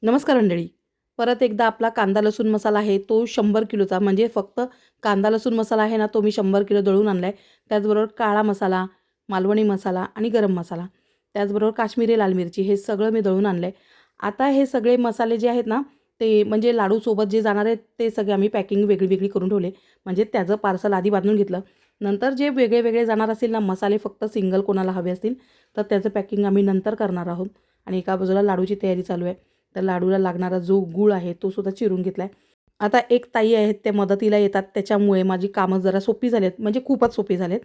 नमस्कार मंडळी. परत एकदा आपला कांदा लसूण मसाला आहे तो 100 किलोचा, म्हणजे फक्त कांदा लसूण मसाला आहे ना, तो मी 100 किलो दळून आणला आहे. त्याचबरोबर काळा मसाला, मालवणी मसाला आणि गरम मसाला, त्याचबरोबर काश्मीरी लाल मिरची, हे सगळं मी दळून आणलं आहे. आता हे सगळे मसाले जे आहेत ना, ते म्हणजे लाडूसोबत जे जाणार आहेत ते सगळे आम्ही पॅकिंग वेगळी वेगळी करून ठेवले. म्हणजे त्याचं पार्सल आधी बांधून घेतलं. नंतर जे वेगळे वेगळे जाणार असतील ना मसाले, फक्त सिंगल कोणाला हवे असतील तर त्याचं पॅकिंग आम्ही नंतर करणार आहोत. आणि एका बाजूला लाडूची तयारी चालू आहे. तर लाडूला लागणारा जो गूळ आहे तो सुद्धा चिरून घेतला आहे. आता एक ताई आहेत त्या मदतीला येतात, त्याच्यामुळे माझी कामं जरा सोपी झाली आहेत, म्हणजे खूपच सोपी झाली आहेत.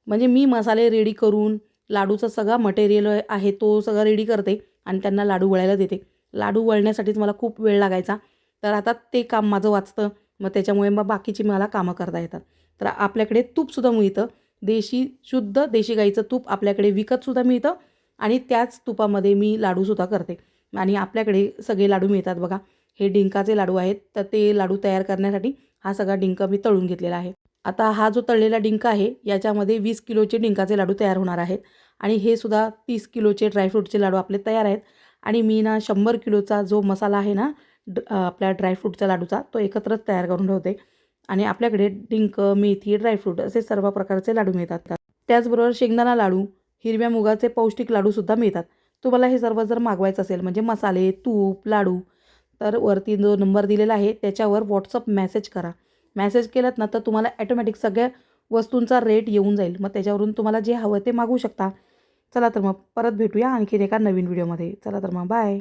म्हणजे मी मसाले रेडी करून लाडूचा सगळा मटेरियल आहे तो सगळा रेडी करते आणि त्यांना लाडू वळायला देते. लाडू वळण्यासाठीच मला खूप वेळ लागायचा, तर आता ते काम माझं वाचतं. मग त्याच्यामुळे मग बाकीची मला कामं करता येतात. तर आपल्याकडे तूपसुद्धा मिळतं. शुद्ध देशी गाईचं तूप आपल्याकडे विकतसुद्धा मिळतं आणि त्याच तुपामध्ये मी लाडूसुद्धा करते. आणि आपल्याकडे सगळे लाडू मिळतात बघा. हे डिंकाचे लाडू आहेत, तर ते लाडू तयार करण्यासाठी हा सगळा डिंक मी तळून घेतलेला आहे. आता हा जो तळलेला डिंक आहे याच्यामध्ये 20 किलोचे डिंकाचे लाडू तयार होणार आहेत आणि हे सुद्धा 30 किलोचे ड्रायफ्रूटचे लाडू आपले तयार आहेत. आणि मी ना 100 किलोचा जो मसाला आहे ना आपल्या ड्रायफ्रूटच्या लाडूचा, तो एकत्रच तयार करून ठेवते. आणि आपल्याकडे डिंक, मेथी, ड्रायफ्रूट असे सर्व प्रकारचे लाडू मिळतात. त्याचबरोबर शेंगदाणा लाडू, हिरव्या मुगाचे पौष्टिक लाडूसुद्धा मिळतात. तुम्हाला हे सर्व जर मागवायचं असेल, म्हणजे मसाले, तूप, लाडू, तर वरती जो नंबर दिलेला आहे त्याच्यावर व्हॉट्सअप मेसेज करा. मेसेज केलात ना तर तुम्हाला ॲटोमॅटिक सगळ्या वस्तूंचा रेट येऊन जाईल. मग त्याच्यावरून तुम्हाला जे हवं ते मागवू शकता. चला तर मग परत भेटूया आणखीन एका नवीन व्हिडिओमध्ये. चला तर मग बाय.